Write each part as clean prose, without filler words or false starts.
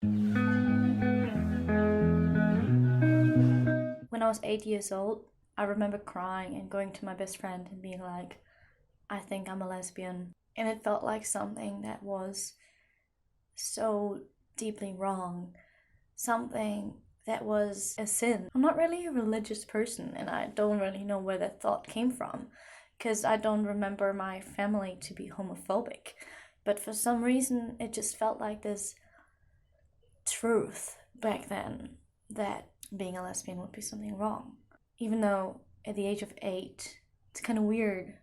When I was 8 years old, I remember crying and going to my best friend and being like, I think I'm a lesbian. And it felt like something that was so deeply wrong, something that was a sin. I'm not really a religious person, and I don't really know where that thought came from because I don't remember my family to be homophobic. But for some reason, it just felt like this truth back then that being a lesbian would be something wrong. Even though at the age of 8, it's kind of weird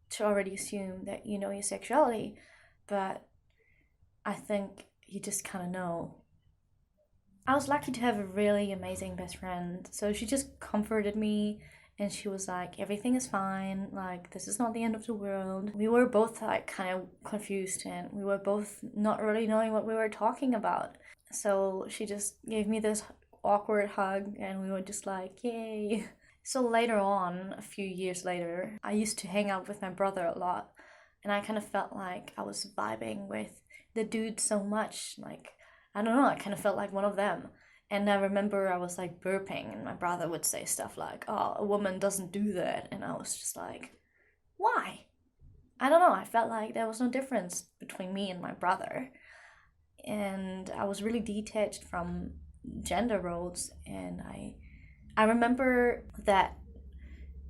to already assume that you know your sexuality, but I think you just kind of know. I was lucky to have a really amazing best friend, so she just comforted me and she was like, everything is fine, like, this is not the end of the world. We were both like kind of confused and we were both not really knowing what we were talking about. So she just gave me this awkward hug and we were just like, yay. So later on, a few years later, I used to hang out with my brother a lot and I kind of felt like I was vibing with the dude so much. Like, I don't know, I kind of felt like one of them. And I remember I was like burping and my brother would say stuff like, oh, a woman doesn't do that. And I was just like, why? I don't know, I felt like there was no difference between me and my brother. And I was really detached from gender roles. And I remember that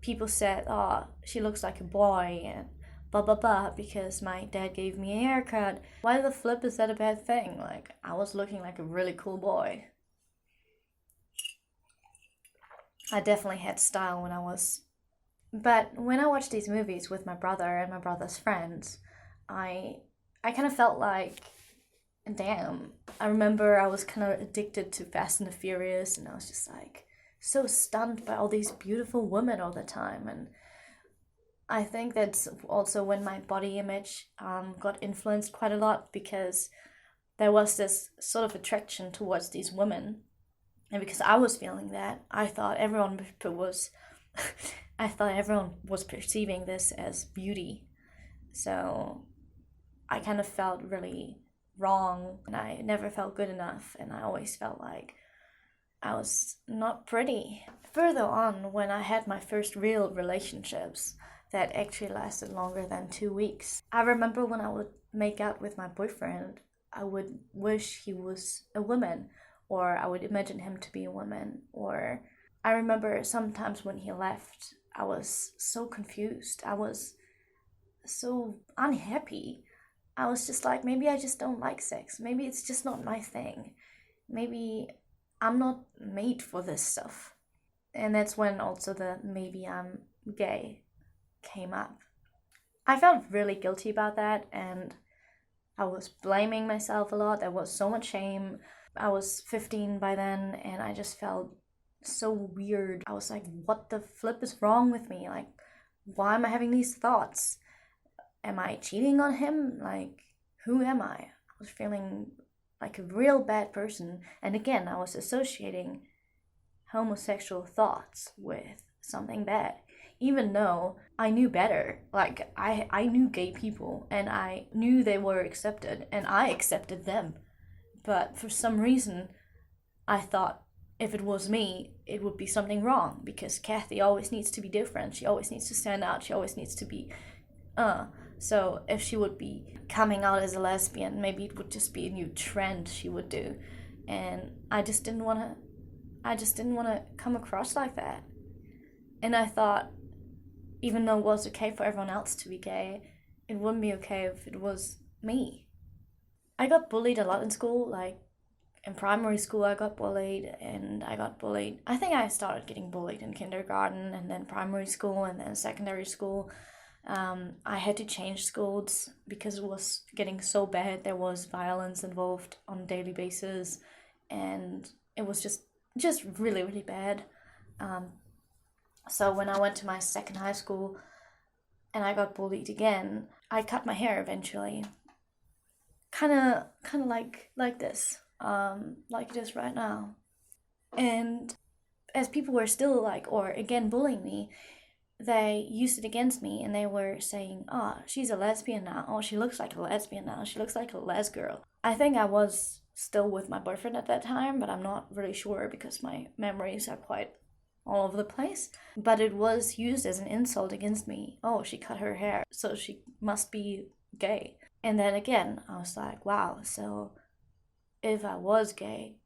people said, oh, she looks like a boy and blah blah blah because my dad gave me a haircut. Why the flip is that a bad thing? Like, I was looking like a really cool boy. I definitely had style when I was. But when I watched these movies with my brother and my brother's friends, I I kind of felt like, damn. I remember I was kind of addicted to Fast and the Furious, and I was just like so stunned by all these beautiful women all the time. And I think that's also when my body image got influenced quite a lot because there was this sort of attraction towards these women. And because I was feeling that, I thought everyone was, I thought everyone was perceiving this as beauty. So I kind of felt really wrong and I never felt good enough. And I always felt like I was not pretty. Further on, when I had my first real relationships that actually lasted longer than 2 weeks, I remember when I would make out with my boyfriend, I would wish he was a woman, or I would imagine him to be a woman. Or I remember sometimes when he left, I was so confused. I was so unhappy. I was just like, maybe I just don't like sex. Maybe it's just not my thing. Maybe I'm not made for this stuff. And that's when also the maybe I'm gay came up. I felt really guilty about that and I was blaming myself a lot. There was so much shame. I was 15 by then and I just felt so weird. I was like, what the flip is wrong with me? Like, why am I having these thoughts? Am I cheating on him? Like, who am I? I was feeling like a real bad person. And again, I was associating homosexual thoughts with something bad. Even though I knew better. Like, I knew gay people and I knew they were accepted and I accepted them. But for some reason, I thought if it was me, it would be something wrong because Kathy always needs to be different. She always needs to stand out. She always needs to be, So if she would be coming out as a lesbian, maybe it would just be a new trend she would do. And I just didn't want to come across like that. And I thought, even though it was okay for everyone else to be gay, it wouldn't be okay if it was me. I got bullied a lot in school, like in primary school I got bullied and I got bullied. I think I started getting bullied in kindergarten and then primary school and then secondary school. I had to change schools because it was getting so bad. There was violence involved on a daily basis and it was just really, really bad. Um, so when I went to my second high school and I got bullied again, I cut my hair eventually. Kind of like this, like it is right now. And as people were still like, or again bullying me, they used it against me and they were saying, oh, she's a lesbian now. Oh, she looks like a lesbian now. She looks like a les girl. I think I was still with my boyfriend at that time, but I'm not really sure because my memories are quite all over the place. But it was used as an insult against me. Oh, she cut her hair, so she must be gay. And then again, I was like, wow, so if I was gay,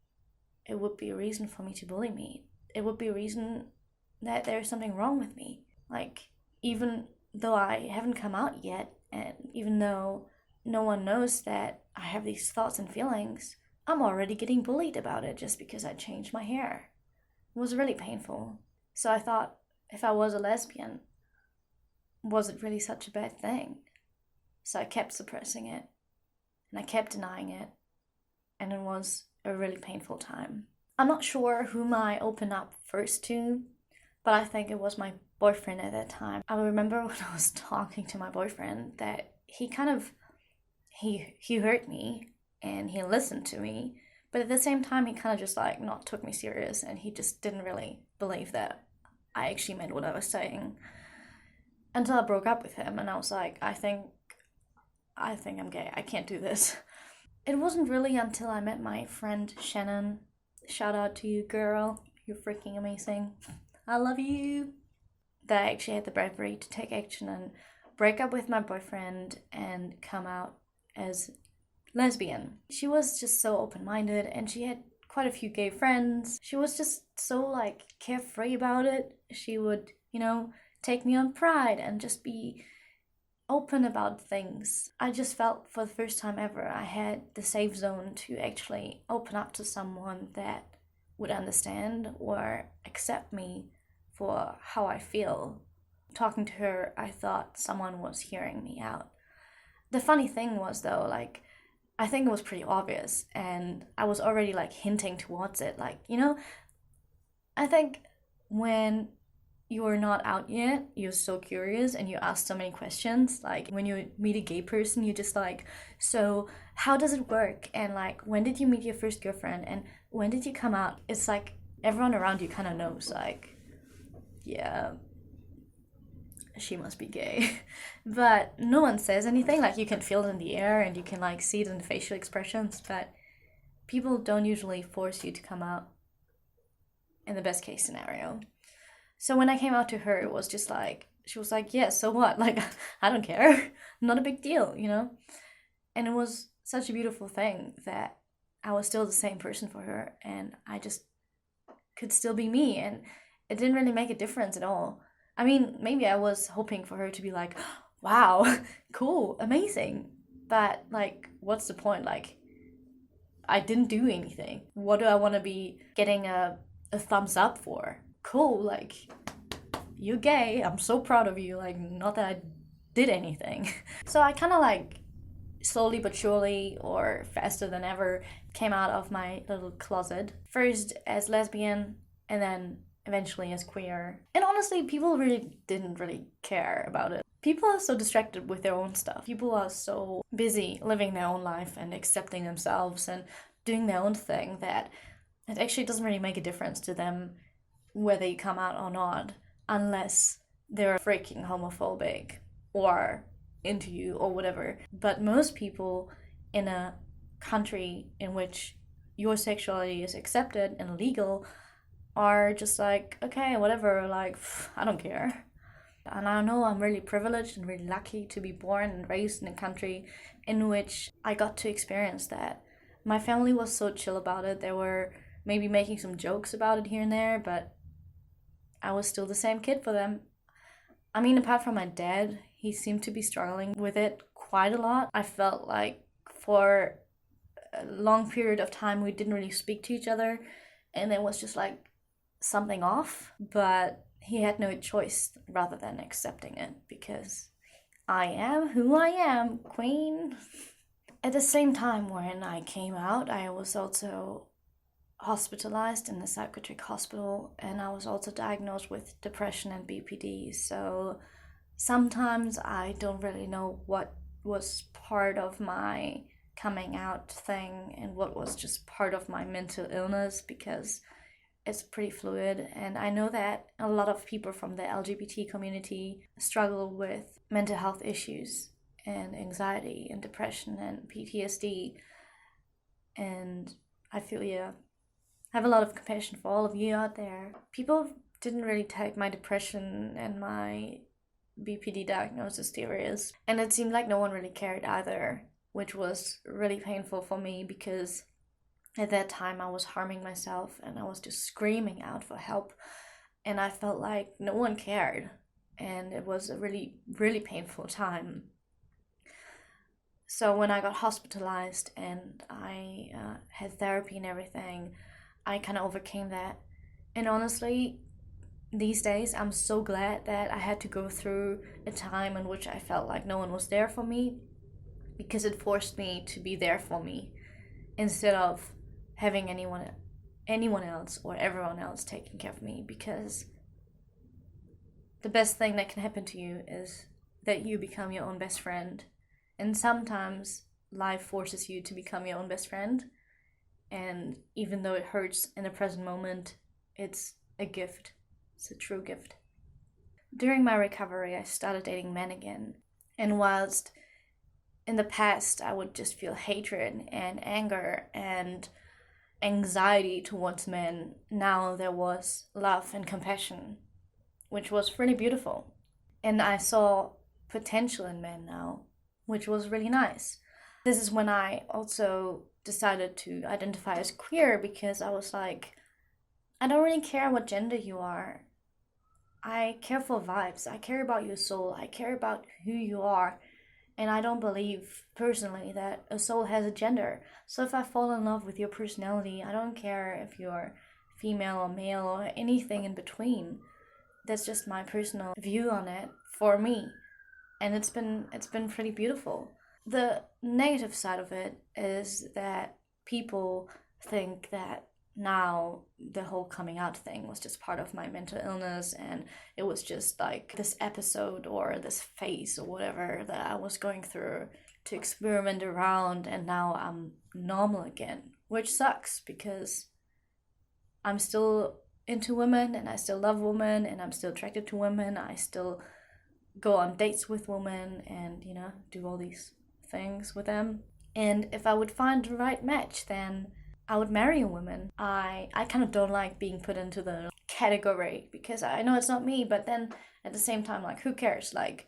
it would be a reason for me to bully me. It would be a reason that there's something wrong with me. Like, even though I haven't come out yet, and even though no one knows that I have these thoughts and feelings, I'm already getting bullied about it just because I changed my hair. It was really painful. So I thought, if I was a lesbian, was it really such a bad thing? So I kept suppressing it, and I kept denying it, and it was a really painful time. I'm not sure whom I opened up first to, but I think it was my boyfriend at that time. I remember when I was talking to my boyfriend that he heard me and he listened to me, but at the same time he kind of just like not took me serious, and he just didn't really believe that I actually meant what I was saying. Until I broke up with him, and I was like, I think I'm gay. I can't do this. It wasn't really until I met my friend Shannon. Shout out to you, girl. You're freaking amazing. I love you. That I actually had the bravery to take action and break up with my boyfriend and come out as lesbian. She was just so open-minded, and she had quite a few gay friends. She was just so like carefree about it. She would, take me on Pride and just be open about things. I just felt for the first time ever I had the safe zone to actually open up to someone that would understand or accept me for how I feel. Talking to her, I thought someone was hearing me out. The funny thing was though, like, I think it was pretty obvious, and I was already like hinting towards it. Like, I think when you're not out yet, you're so curious and you ask so many questions. Like when you meet a gay person, you're just like, so how does it work? And like, when did you meet your first girlfriend? And when did you come out? It's like everyone around you kind of knows, like, yeah, she must be gay. But no one says anything. Like you can feel it in the air and you can like see it in the facial expressions, but people don't usually force you to come out in the best case scenario. So when I came out to her, it was just like, she was like, yeah, so what? Like, I don't care. Not a big deal, And it was such a beautiful thing that I was still the same person for her, and I just could still be me, and it didn't really make a difference at all. I mean, maybe I was hoping for her to be like, wow, cool, amazing. But like, what's the point? Like, I didn't do anything. What do I want to be getting a thumbs up for? Cool, like, you're gay, I'm so proud of you, like, not that I did anything. So I kind of like slowly but surely, or faster than ever, came out of my little closet, first as lesbian and then eventually as queer. And honestly, people really didn't really care about it. People are so distracted with their own stuff. People are so busy living their own life and accepting themselves and doing their own thing that it actually doesn't really make a difference to them whether you come out or not, unless they're freaking homophobic or into you or whatever. But most people in a country in which your sexuality is accepted and legal are just like, okay, whatever, like, I don't care. And I know I'm really privileged and really lucky to be born and raised in a country in which I got to experience that. My family was so chill about it. They were maybe making some jokes about it here and there, but I was still the same kid for them. I mean, apart from my dad, he seemed to be struggling with it quite a lot. I felt like for a long period of time we didn't really speak to each other, and it was just like something off, but he had no choice rather than accepting it, because I am who I am, queen. At the same time when I came out, I was also hospitalized in the psychiatric hospital, and I was also diagnosed with depression and BPD. So sometimes I don't really know what was part of my coming out thing and what was just part of my mental illness, because it's pretty fluid. And I know that a lot of people from the LGBT community struggle with mental health issues and anxiety and depression and PTSD. And I feel you. I have a lot of compassion for all of you out there. People didn't really take my depression and my BPD diagnosis serious, and it seemed like no one really cared either, which was really painful for me because at that time I was harming myself and I was just screaming out for help, and I felt like no one cared, and it was a really, really painful time. So when I got hospitalized and I had therapy and everything, I kind of overcame that. And honestly, these days I'm so glad that I had to go through a time in which I felt like no one was there for me, because it forced me to be there for me instead of having anyone else or everyone else taking care of me. Because the best thing that can happen to you is that you become your own best friend. And sometimes life forces you to become your own best friend. And even though it hurts in the present moment, it's a gift. It's a true gift. During my recovery, I started dating men again. And whilst in the past I would just feel hatred and anger and anxiety towards men, now there was love and compassion, which was really beautiful. And I saw potential in men now, which was really nice. This is when I also decided to identify as queer, because I was like, I don't really care what gender you are. I care for vibes. I care about your soul. I care about who you are. And I don't believe personally that a soul has a gender. So if I fall in love with your personality, I don't care if you're female or male or anything in between. That's just my personal view on it for me. And it's been pretty beautiful. The negative side of it is that people think that now the whole coming out thing was just part of my mental illness, and it was just like this episode or this phase or whatever that I was going through to experiment around, and now I'm normal again, which sucks because I'm still into women and I still love women and I'm still attracted to women. I still go on dates with women and, do all these things with them. And if I would find the right match, then I would marry a woman. I kind of don't like being put into the category because I know it's not me, but then at the same time, like, who cares? Like,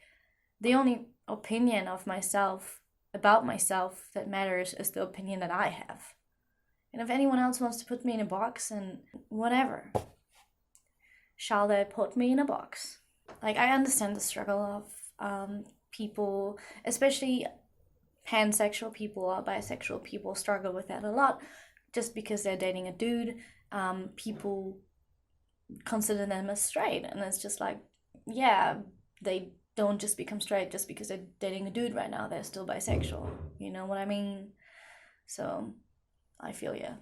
the only opinion of myself, about myself, that matters is the opinion that I have. And if anyone else wants to put me in a box, and whatever, shall they put me in a box? Like, I understand the struggle of people, especially pansexual people or bisexual people, struggle with that a lot. Just because they're dating a dude, people consider them as straight, and it's just like, yeah, they don't just become straight just because they're dating a dude right now. They're still bisexual. You know what I mean? So, I feel you.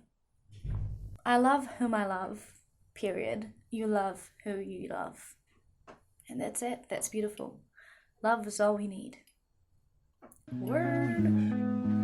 I love whom I love, period. You love who you love. And that's it. That's beautiful. Love is all we need. Word.